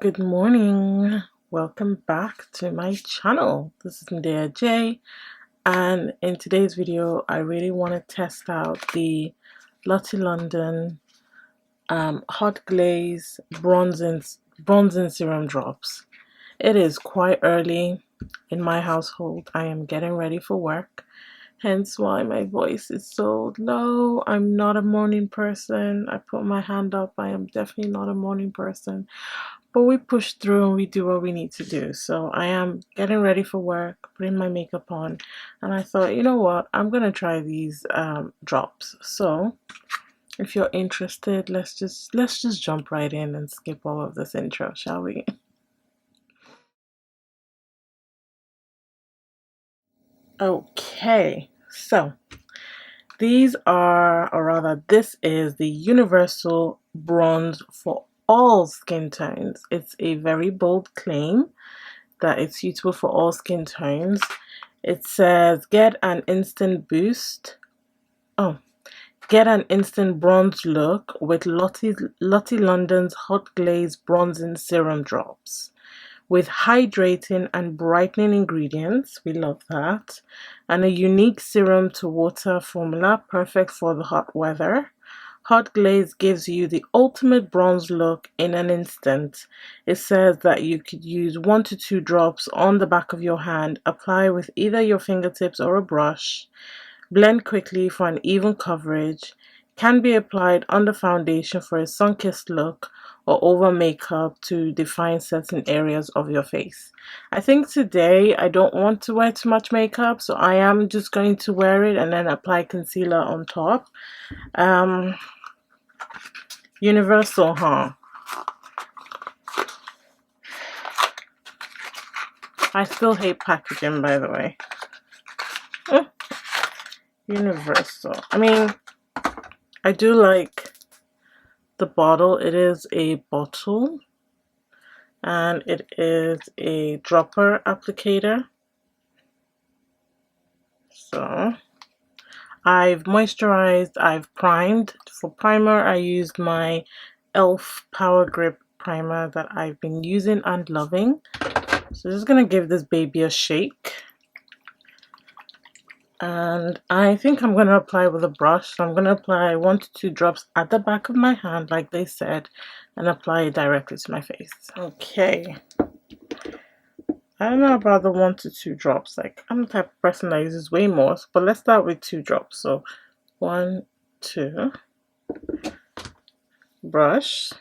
Good morning. Welcome back to my channel. This is Ndea J, and in today's video I really want to test out the Lottie London Hot Glaze Bronzing Serum Drops. It is quite early in my household. I am getting ready for work, hence why my voice is so low. I'm not a morning person. I put my hand up. I am definitely not a morning person. But we push through and we do what we need to do. So I am getting ready for work, putting my makeup on, and I thought, you know what, I'm gonna try these drops. So if you're interested, let's just jump right in and skip all of this intro, shall we? Okay, so these are, or rather, this is the Universal Bronze for all skin tones. It's a very bold claim that it's suitable for all skin tones. It says get an instant boost. Oh, get an instant bronze look with Lottie London's Hot Glaze Bronzing Serum Drops. With hydrating and brightening ingredients, we love that, and a unique serum to water formula, perfect for the hot weather. Hot Glaze gives you the ultimate bronze look in an instant. It says that you could use 1 to 2 drops on the back of your hand, apply with either your fingertips or a brush, blend quickly for an even coverage, can be applied under foundation for a sun-kissed look or over makeup to define certain areas of your face. I think today I don't want to wear too much makeup, so I am just going to wear it and then apply concealer on top. Universal, huh? I still hate packaging, by the way. Universal. I mean, I do like the bottle. It is a bottle and it is a dropper applicator. So I've moisturized, I've primed. For primer, I used my e.l.f. Power Grip primer that I've been using and loving. So just gonna give this baby a shake. And I think I'm going to apply with a brush. So I'm going to apply 1 to 2 drops at the back of my hand, like they said, and apply it directly to my face. Okay. I don't know about the 1 to 2 drops. Like, I'm the type of person that uses way more. But let's start with 2 drops. So 1, 2. Brush.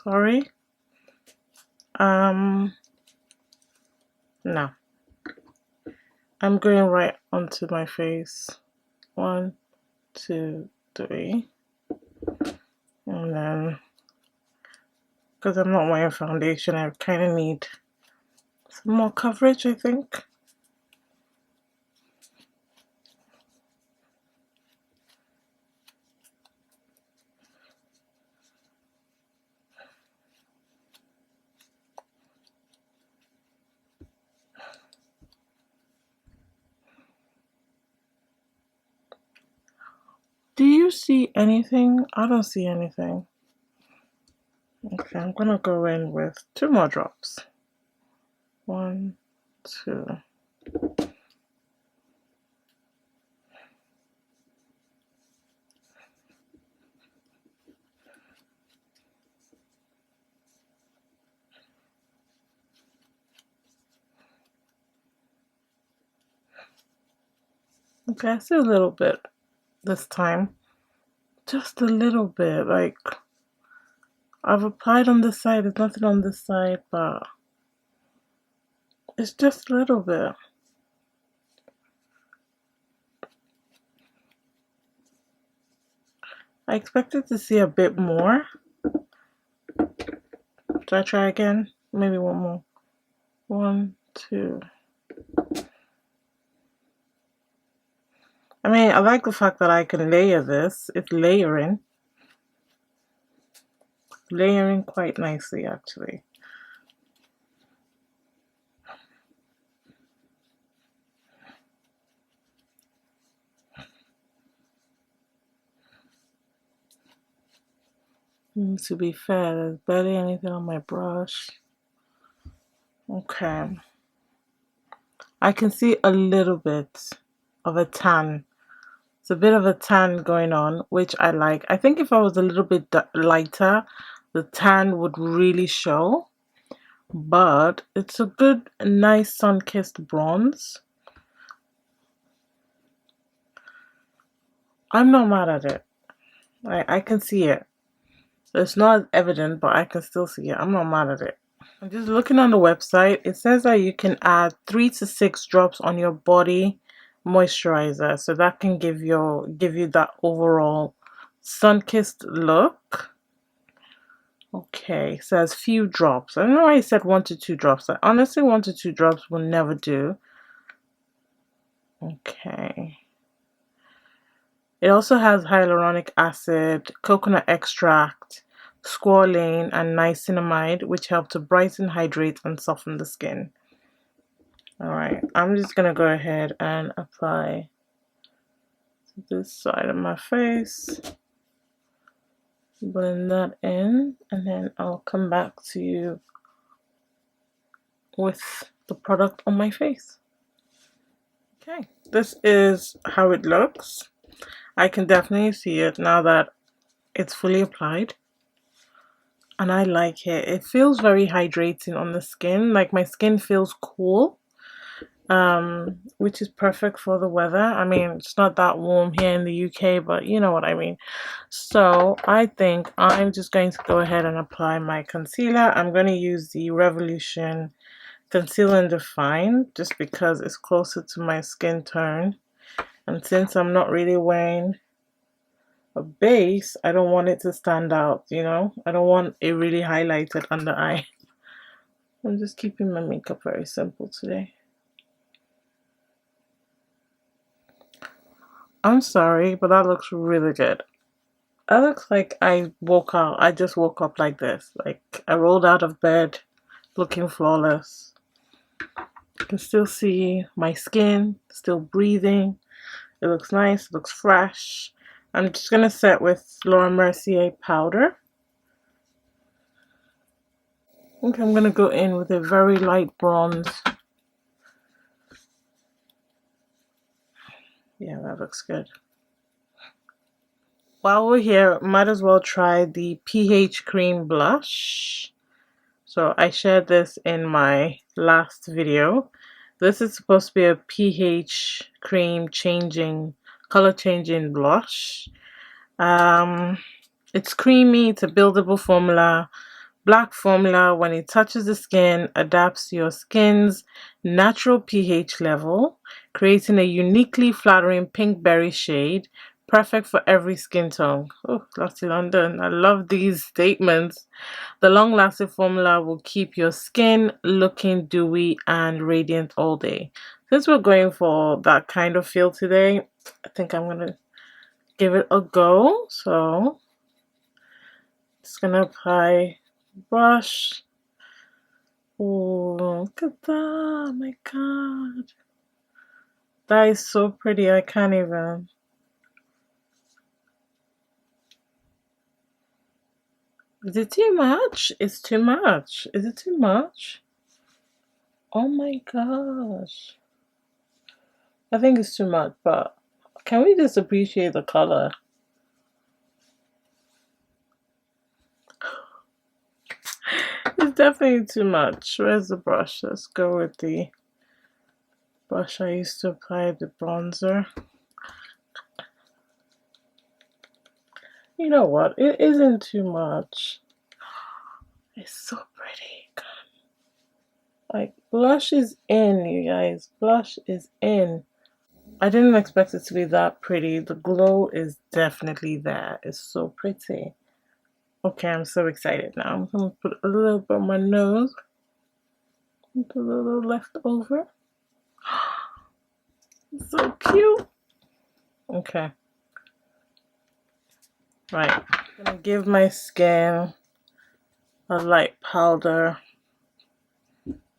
Sorry. No. I'm going right onto my face. 1, 2, 3. And then, because I'm not wearing foundation, I kind of need some more coverage, I think. Do you see anything? I don't see anything. Okay, I'm gonna go in with 2 more drops. 1, 2. Okay, I see a little bit this time. Just a little bit. Like, I've applied on this side, there's nothing on this side, but it's just a little bit. I expected to see a bit more. Do I try again? Maybe one more. 1, 2. I mean, I like the fact that I can layer this. It's layering. Layering quite nicely, actually. To be fair, there's barely anything on my brush. Okay. I can see a little bit of a tan. It's a bit of a tan going on, which I like. I think if I was a little bit lighter, the tan would really show. But it's a good, nice sun-kissed bronze. I'm not mad at it. I can see it. It's not evident, but I can still see it. I'm not mad at it. I'm just looking on the website. It says that you can add 3 to 6 drops on your body moisturizer, so that can give you that overall sun-kissed look. Okay, it says few drops. I don't know why I said 1 to 2 drops. Like, honestly, 1 to 2 drops will never do. Okay. It also has hyaluronic acid, coconut extract, squalane, and niacinamide, which help to brighten, hydrate, and soften the skin. Alright, I'm just going to go ahead and apply to this side of my face. Blend that in, and then I'll come back to you with the product on my face. Okay, this is how it looks. I can definitely see it now that it's fully applied. And I like it. It feels very hydrating on the skin. Like, my skin feels cool, which is perfect for the weather. I mean, it's not that warm here in the UK, but you know what I mean. So I think I'm just going to go ahead and apply my concealer. I'm going to use the Revolution Conceal and Define just because it's closer to my skin tone. And since I'm not really wearing a base, I don't want it to stand out, you know? I don't want it really highlighted under eye. I'm just keeping my makeup very simple today. I'm sorry, but that looks really good. That looks like I just woke up like this. Like, I rolled out of bed looking flawless. You can still see my skin, still breathing. It looks nice, it looks fresh. I'm just going to set with Laura Mercier powder. I think I'm going to go in with a very light bronze. Yeah, that looks good. While we're here, might as well try the pH Cream Blush. So I shared this in my last video. This is supposed to be a pH cream color changing blush. It's creamy, it's a buildable formula, black formula. When it touches the skin, adapts to your skin's natural pH level, creating a uniquely flattering pink berry shade, perfect for every skin tone. Oh, Lottie London, I love these statements. The long-lasting formula will keep your skin looking dewy and radiant all day. Since we're going for that kind of feel today, I think I'm going to give it a go. So, just going to apply brush. Oh, look at that. Oh my god. That is so pretty. I can't even. Is it too much? It's too much. Is it too much? Oh my gosh. I think it's too much, but can we just appreciate the color? It's definitely too much. Where's the brush? Let's go with the brush I used to apply the bronzer. You know what? It isn't too much. It's so pretty. Like, blush is in, you guys. Blush is in. I didn't expect it to be that pretty. The glow is definitely there. It's so pretty. Okay, I'm so excited now. I'm gonna put a little bit on my nose. Put a little left over. So cute. Okay. Right. I'm gonna give my skin a light powder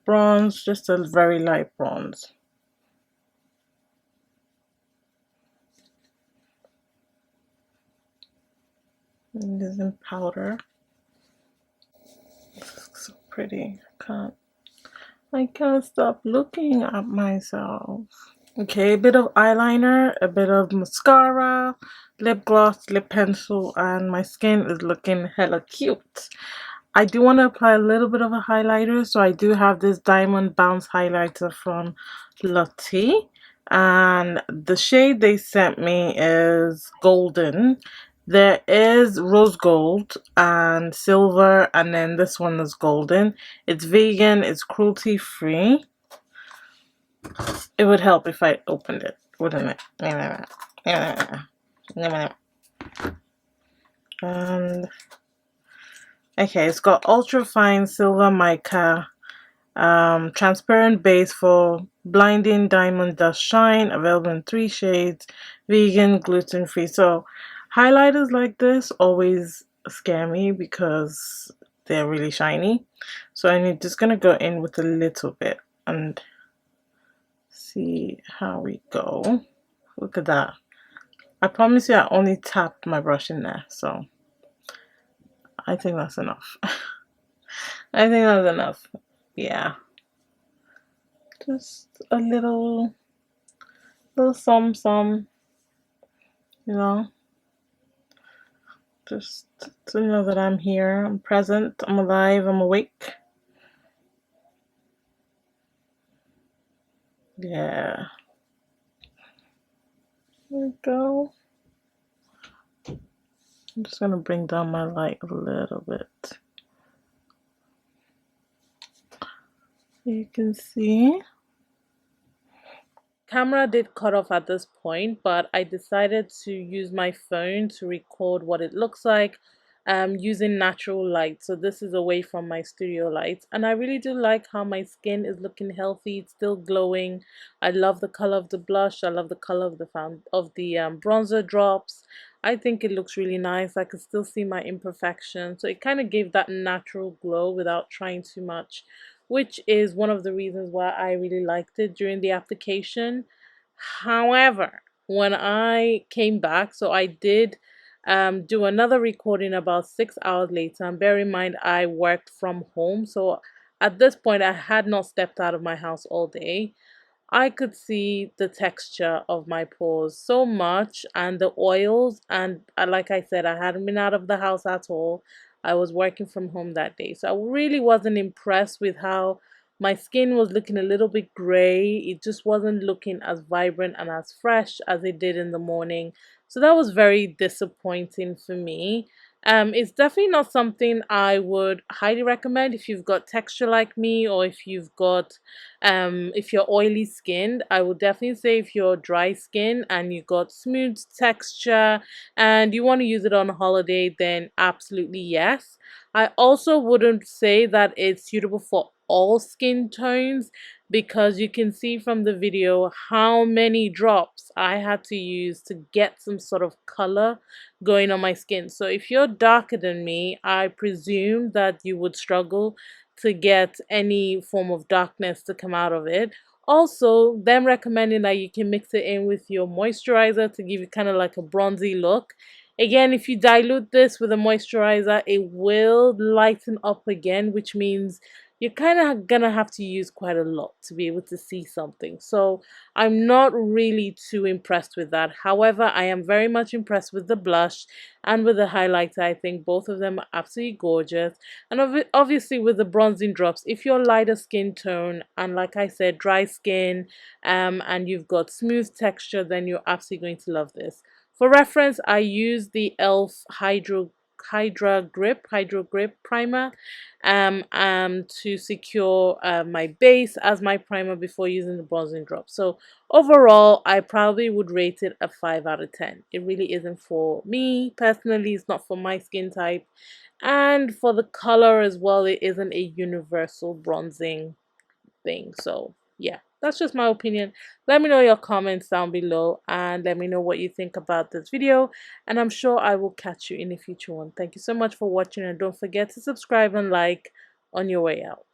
bronze, just a very light bronze. I'm using powder. This looks so pretty. I can't stop looking at myself. Okay, a bit of eyeliner, a bit of mascara, lip gloss, lip pencil, and my skin is looking hella cute. I do want to apply a little bit of a highlighter, so I do have this Diamond Bounce highlighter from Lottie, and the shade they sent me is golden. There is rose gold and silver, and then this one is golden. It's vegan, it's cruelty free. It would help if I opened it, wouldn't it? And okay, it's got ultra fine silver mica, transparent base for blinding diamond dust shine, available in 3 shades, vegan, gluten free. So highlighters like this always scare me because they're really shiny. So I'm just gonna go in with a little bit and see how we go. Look at that. I promise you I only tapped my brush in there, so I think that's enough. I think that's enough. Yeah. Just a little some, you know. Just to know that I'm here, I'm present, I'm alive, I'm awake. Yeah. There we go. I'm just gonna bring down my light a little bit. You can see. Camera did cut off at this point, but I decided to use my phone to record what it looks like using natural light. So this is away from my studio lights, and I really do like how my skin is looking healthy. It's still glowing. I love the color of the blush. I love the color of the bronzer drops. I think it looks really nice. I can still see my imperfections, so it kind of gave that natural glow without trying too much, which is one of the reasons why I really liked it during the application. However, when I came back, so I did do another recording about 6 hours later, and bear in mind I worked from home, so at this point I had not stepped out of my house all day. I could see the texture of my pores so much, and the oils, and like I said, I hadn't been out of the house at all. I was working from home that day, so I really wasn't impressed with how my skin was looking a little bit gray. It just wasn't looking as vibrant and as fresh as it did in the morning, so that was very disappointing for me. It's definitely not something I would highly recommend if you've got texture like me, or if you're oily skinned. I would definitely say if you're dry skin and you got smooth texture and you want to use it on holiday, then absolutely yes. I also wouldn't say that it's suitable for all skin tones, because you can see from the video how many drops I had to use to get some sort of color going on my skin. So if you're darker than me, I presume that you would struggle to get any form of darkness to come out of it. Also, them recommending that you can mix it in with your moisturizer to give you kind of like a bronzy look. Again, if you dilute this with a moisturizer, it will lighten up again, which means you're kind of gonna have to use quite a lot to be able to see something. So I'm not really too impressed with that. However, I am very much impressed with the blush and with the highlighter. I think both of them are absolutely gorgeous. And obviously with the bronzing drops, if you're lighter skin tone and, like I said, dry skin, and you've got smooth texture, then you're absolutely going to love this. For reference, I use the e.l.f. Hydro Grip primer to secure my base as my primer before using the bronzing drop. So overall, I probably would rate it a 5 out of 10. It really isn't for me personally. It's not for my skin type, and for the color as well, it isn't a universal bronzing thing. So yeah, that's just my opinion. Let me know your comments down below, and let me know what you think about this video, and I'm sure I will catch you in a future one. Thank you so much for watching, and don't forget to subscribe and like on your way out.